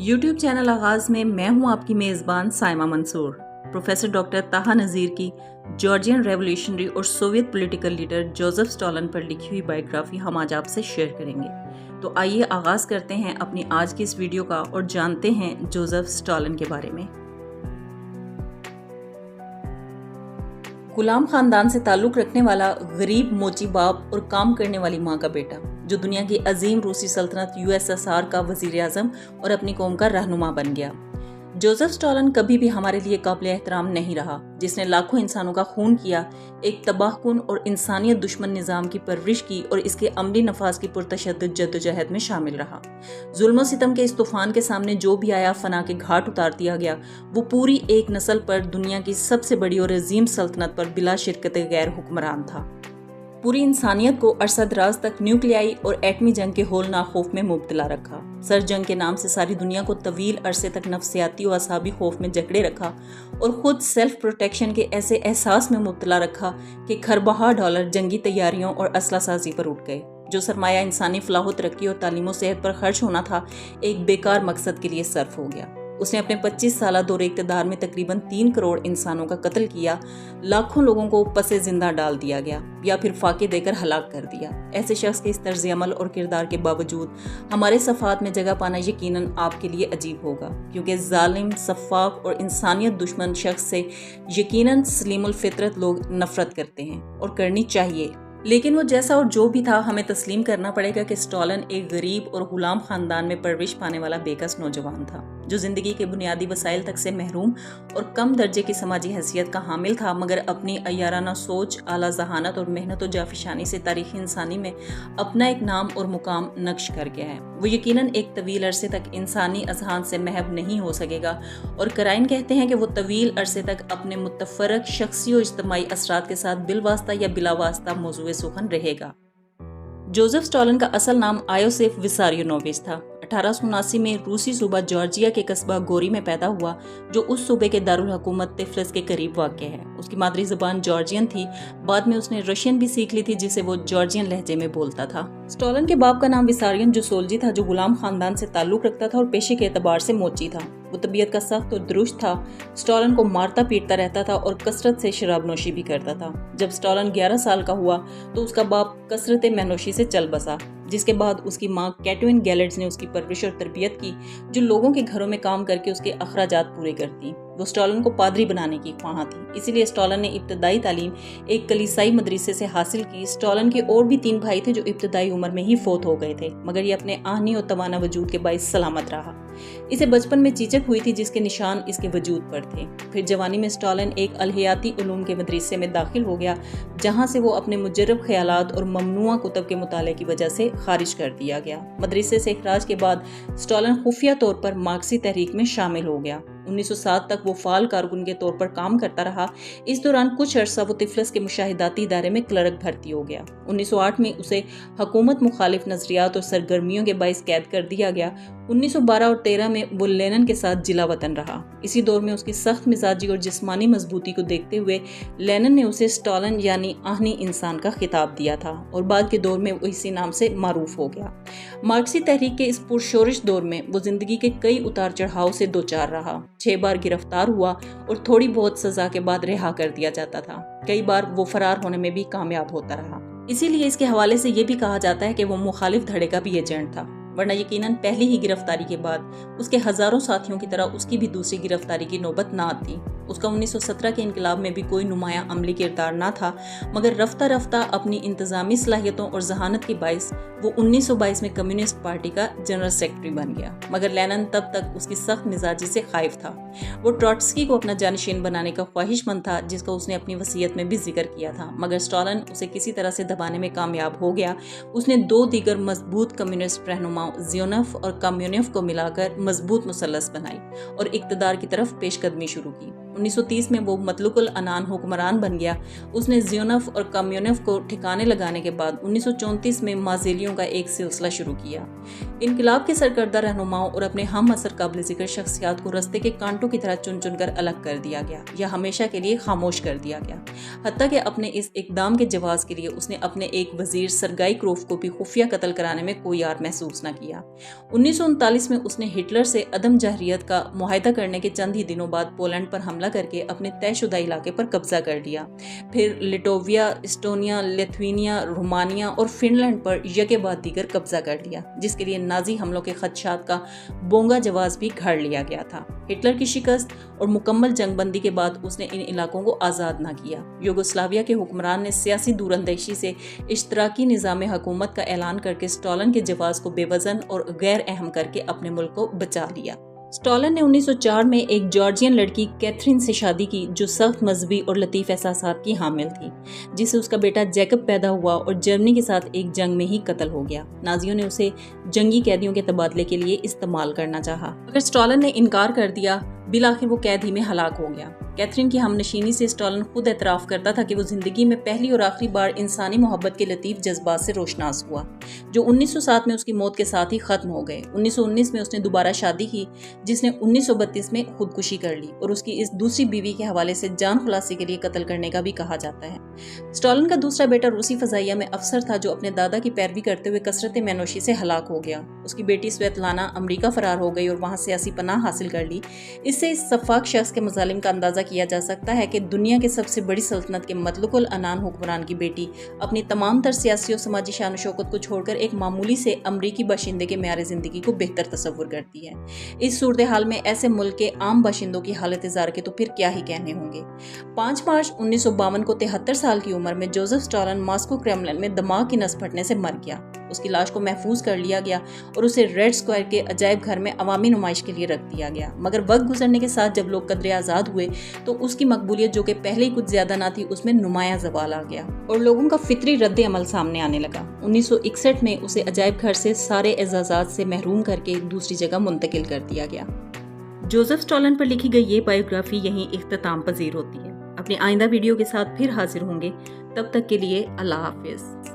YouTube channel आगाज में मैं हूं आपकी मेज़बान साइमा मंसूर। प्रोफेसर डॉक्टर ताहा नज़ीर की जॉर्जियन रेवोल्यूशनरी और Soviet political leader Joseph Stalin पर लिखी हुई बायोग्राफी हम आज आपसे शेयर करेंगे। तो आइए आगाज करते हैं अपनी आज की इस वीडियो का और जानते हैं जोसेफ स्टॉलिन के बारे में। गुलाम खानदान से ताल्लुक रखने वाला गरीब मोची बाप और काम करने वाली माँ का बेटा, जो दुनिया की अजीम रूसी सल्तनत यूएसएसआर का वजीर आजम और अपनी कौम का रहनुमा बन गया। जोसेफ स्टॉलिन कभी भी हमारे लिए काबिल एहतराम नहीं रहा, जिसने लाखों इंसानों का खून किया, एक तबाहकुन और इंसानियत दुश्मन निज़ाम की परवरिश की और इसके अमली नफाज की पुरतशद्दुद जद्दोजहद में शामिल रहा। जुल्म सितम के इस तूफान के सामने जो भी आया फना के घाट उतार दिया गया। वो पूरी एक नस्ल पर दुनिया की सबसे बड़ी और अजीम सल्तनत पर बिला शिरकत गैर हुक्मरान था। पूरी इंसानियत को अरसा दराज तक न्यूक्लियाई और एटमी जंग के होलनाक खौफ में मुब्तला रखा। सर जंग के नाम से सारी दुनिया को तवील अरसे तक नफ्सियाती और असाबी खौफ में जकड़े रखा और खुद सेल्फ प्रोटेक्शन के ऐसे एहसास में मुब्तला रखा कि खरबहा डॉलर जंगी तैयारियों और असला साजी पर उठ गए। जो सरमाया इंसानी फलाह तरक्की और तालीम सेहत पर खर्च होना था, एक बेकार मकसद के लिए सर्फ हो गया। उसने अपने 25 साला दौरे इक़्तिदार में तकरीबन 3 करोड़ इंसानों का कत्ल किया, लाखों लोगों को पसे जिंदा डाल दिया गया या फिर फाके देकर हलाक कर दिया। ऐसे शख्स के इस तर्ज अमल और किरदार के बावजूद हमारे सफ़ात में जगह पाना यकीनन आपके लिए अजीब होगा, क्योंकि जालिम, सफ़ाक और इंसानियत दुश्मन शख्स से यकीनन सलीमुल फितरत लोग नफरत करते हैं और करनी चाहिए। लेकिन वो जैसा और जो भी था, हमें तस्लीम करना पड़ेगा कि स्टॉलिन एक गरीब और गुलाम खानदान में परवरिश पाने वाला बेकस नौजवान था, जो जिंदगी के बुनियादी वसाइल तक से महरूम और कम दर्जे की समाजी हैसियत का हामिल था, मगर अपनी अय्याराना सोच, आला जहानत और मेहनत और जाफिशानी से तारीख़ इंसानी में अपना एक नाम और मुकाम नक्श कर गया है। वो यकीनन एक तवील अरसे तक इंसानी अजहान से महब नहीं हो सकेगा और कराइन कहते हैं कि वो तवील अरसे तक अपने मुतफरक शख्सी और इज्तिमाई असरात के साथ बिलवास्ता या बिलावास्ता मौजूद सुखन रहेगा। जोसेफ स्टॉलिन का असल नाम आयोसेफ विसारियोनोविच था। 1879 में रूसी सूबा जॉर्जिया के कस्बा गोरी में पैदा हुआ, जो उस सूबे के दारुल हुकूमत तिफ्लिस के करीब वाक़ है। उसकी मादरी ज़बान जॉर्जियन थी। बाद में उसने रशियन भी सीख ली थी, जिसे वो जॉर्जियन लहजे में बोलता था। स्टॉलिन के बाप का नाम विसारियन जुसोल्जी था, जो गुलाम खानदान से ताल्लुक़ रखता था और पेशे के एतबार से मोची था। वो तबीयत का सख्त और दुरुस्त था। स्टॉलिन को मारता पीटता रहता था और कसरत से शराब नोशी भी करता था। जब स्टॉलिन 11 साल का हुआ तो उसका बाप कसरत मेहनोशी से चल बसा, जिसके बाद उसकी माँ कैटविन गैलेट्स ने उसकी परवरिश और तरबियत की, जो लोगों के घरों में काम करके उसके अखराजात पूरे करती। वो स्टॉलिन को पादरी बनाने की ख्वाह थी, इसीलिए स्टॉलिन ने इब्तदाई तालीम एक कलीसाई मदरसे से हासिल की। स्टॉलिन के और भी 3 भाई थे, जो इब्तदाई उम्र में ही फोत हो गए थे, मगर ये अपने आहनी और तवाना वजूद के बाइस सलामत रहा। इसे बचपन में चीचक हुई थी, जिसके निशान इसके वजूद पर थे। फिर जवानी में स्टॉलिन एक अलहयाती उलूम के मदरसे में दाखिल हो गया, जहाँ से वो अपने मुजर्रब ख्यालात और ममनुआ कुतब के मुताले की वजह से खारिज कर दिया गया। मदरसे से इखराज के बाद स्टॉलिन खुफिया तौर पर मार्क्सी तहरीक में शामिल हो गया। 1907 तक वो फाल कारकुन के तौर पर काम करता रहा। इस दौरान कुछ अरसा वो तिफ्लिस के मुशाहिदाती इदारे में क्लर्क भर्ती हो गया। 1908 में उसे हुकूमत मुखालिफ नजरियात और सरगर्मियों के बाइस कैद कर दिया गया। 1912 और 13 में वो लेनिन के साथ जिला वतन रहा। इसी दौर में उसकी सख्त मिजाजी और जिस्मानी मजबूती को देखते हुए लेनिन ने उसे स्टॉलिन यानी आहनी इंसान का खिताब दिया था और बाद के दौर में वो इसी नाम से मारूफ हो गया। मार्क्सी तहरीक के इस पुरशोरिश दौर में वो जिंदगी के कई उतार चढ़ाव से दो चार रहा। 6 बार गिरफ्तार हुआ और थोड़ी बहुत सजा के बाद रिहा कर दिया जाता था। कई बार वो फरार होने में भी कामयाब होता रहा। इसीलिए इसके हवाले से ये भी कहा जाता है कि वो मुखालिफ धड़े का भी एजेंट था, वरना यकीनन पहली ही गिरफ्तारी के बाद उसके हजारों साथियों की तरह उसकी भी दूसरी गिरफ्तारी की नौबत ना आती। उसका 1917 के इनकलाब में भी कोई नुमाया अमली किरदार ना था, मगर रफ्ता रफ्ता अपनी इंतजामी सलाहियतों और जहानत की बाइस वो 1922 में कम्युनिस्ट पार्टी का जनरल सेक्रेटरी बन गया। मगर लेनिन तब तक उसकी सख्त मिजाजी से खाइफ था। वो ट्रॉट्स्की को अपना जानशीन बनाने का ख्वाहिशमंद था, जिसका उसने अपनी वसीयत में भी जिक्र किया था, मगर स्टॉलिन उसे किसी तरह से दबाने में कामयाब हो गया। उसने 2 दीगर मजबूत कम्युनिस्ट रहनुमाओं ज़ियोनफ और काम्युनिफ को मिलाकर मजबूत मुसल्लस बनाई और इक़्तिदार की तरफ पेशकदमी शुरू की। 1930 में वो मतलुकुल अनान हुक्मरान बन गया। उसने ज़ियोनफ और कम्युनिफ को ठिकाने लगाने के बाद 1934 में माज़ेलियों का एक सिलसिला शुरू किया। इनकलाब के सरकर्दा रहनुमाओं और अपने हम असर काबिल ज़िक्र शख्सियात को रस्ते के कांटों की तरह चुन चुन कर अलग कर दिया गया या हमेशा के लिए खामोश कर दिया गया। हत्ता कि अपने इस इक़दाम के जवाज़ के लिए उसने अपने एक वज़ीर सरगाई क्रोफ को भी खुफिया कत्ल कराने में कोई यार महसूस न किया। 1939 में उसने हिटलर से अदम जहरियत का मुआहदा करने के चंद ही दिनों बाद पोलैंड पर हमला करके अपने तयशुदा इलाके पर कब्जा कर लिया। फिर लिटोविया, एस्टोनिया, लिथुआनिया, रोमानिया और फिनलैंड पर यके बाद दीगर कब्जा कर लिया, जिसके लिए नाजी हमलों के खदशात का बोंगा जवाब भी घड़ लिया गया था। हिटलर की शिकस्त और मुकम्मल जंगबंदी के बाद उसने इन इलाकों को आज़ाद न किया। यूगोस्लाविया के हुक्मरान ने सियासी दूरंदेशी से इश्तराकी निज़ाम हुकूमत का ऐलान करके स्टालिन के जवाब को बेवजन और गैर अहम करके अपने मुल्क को बचा लिया। स्टालिन ने 1904 में एक जॉर्जियन लड़की कैथरीन से शादी की जो सख्त मजहबी और लतीफ़ एहसासात की हामिल थी, जिससे उसका बेटा जैकब पैदा हुआ और जर्मनी के साथ एक जंग में ही कत्ल हो गया। नाजियों ने उसे जंगी कैदियों के तबादले के लिए इस्तेमाल करना चाहा, मगर स्टालिन ने इनकार कर दिया। बिलाखिर वो कैद ही में हलाक हो गया। कैथरीन की हमनशीनी से स्टालिन खुद एतराफ़ करता था कि वो ज़िंदगी में पहली और आखिरी बार इंसानी मोहब्बत के लतीफ़ जज्बात से रोशनास हुआ, जो 1907 में उसकी मौत के साथ ही ख़त्म हो गए। 1919 में उसने दोबारा शादी की, जिसने 1932 में खुदकुशी कर ली और उसकी इस दूसरी बीवी के हवाले से जान खुलासी के लिए कत्ल करने का भी कहा जाता है। स्टालिन का दूसरा बेटा रूसी फ़ज़ाइया में अफसर था, जो अपने दादा की पैरवी करते हुए कसरत मैनोशी से हलाक हो गया। उसकी बेटी स्वेतलाना अमरीका फ़रार हो गई और वहाँ सियासी पनाह हासिल कर ली। इससे इस सफ़ाक शख्स के मज़ालिम का अंदाज़ा किया जा सकता है कि दुनिया के सबसे बड़ी सल्तनत के मतलुकुल अनान हुक्मरान की बेटी अपनी तमाम तर सियासी और समाजी शान शौकत को छोड़कर एक मामूली से अमरीकी बाशिंदे के म्यार ज़िंदगी को बेहतर तस्वुर करती है। इस सूरत हाल में ऐसे मुल्क के आम बाशिंदों की हालत ज़ार के तो फिर क्या ही कहने होंगे। 5 मार्च 1952 को 73 साल की उम्र में जोसेफ स्टालिन मॉस्को क्रेमलिन में दिमाग की नस फटने से मर गया। उसकी लाश को महफूज कर लिया गया और उसे रेड स्क्वायर के अजायब घर में अवामी नुमाइश के लिए रख दिया गया। मगर वक्त गुजरने के साथ जब लोग कदरे आज़ाद हुए तो उसकी मकबूलियत, जो कि पहले ही कुछ ज्यादा ना थी, उसमें नुमाया ज़वाल आ गया और लोगों का फितरी रद्द अमल सामने आने लगा। 1961 में उसे अजायब घर से सारे एजाज़ात से महरूम करके दूसरी जगह मुंतकिल कर दिया गया। जोसेफ स्टालिन पर लिखी गई ये बायोग्राफी यहीं इख्तिताम पजीर होती है। अपनी आइंदा वीडियो के साथ फिर हाजिर होंगे, तब तक के लिए अल्लाह हाफिज़।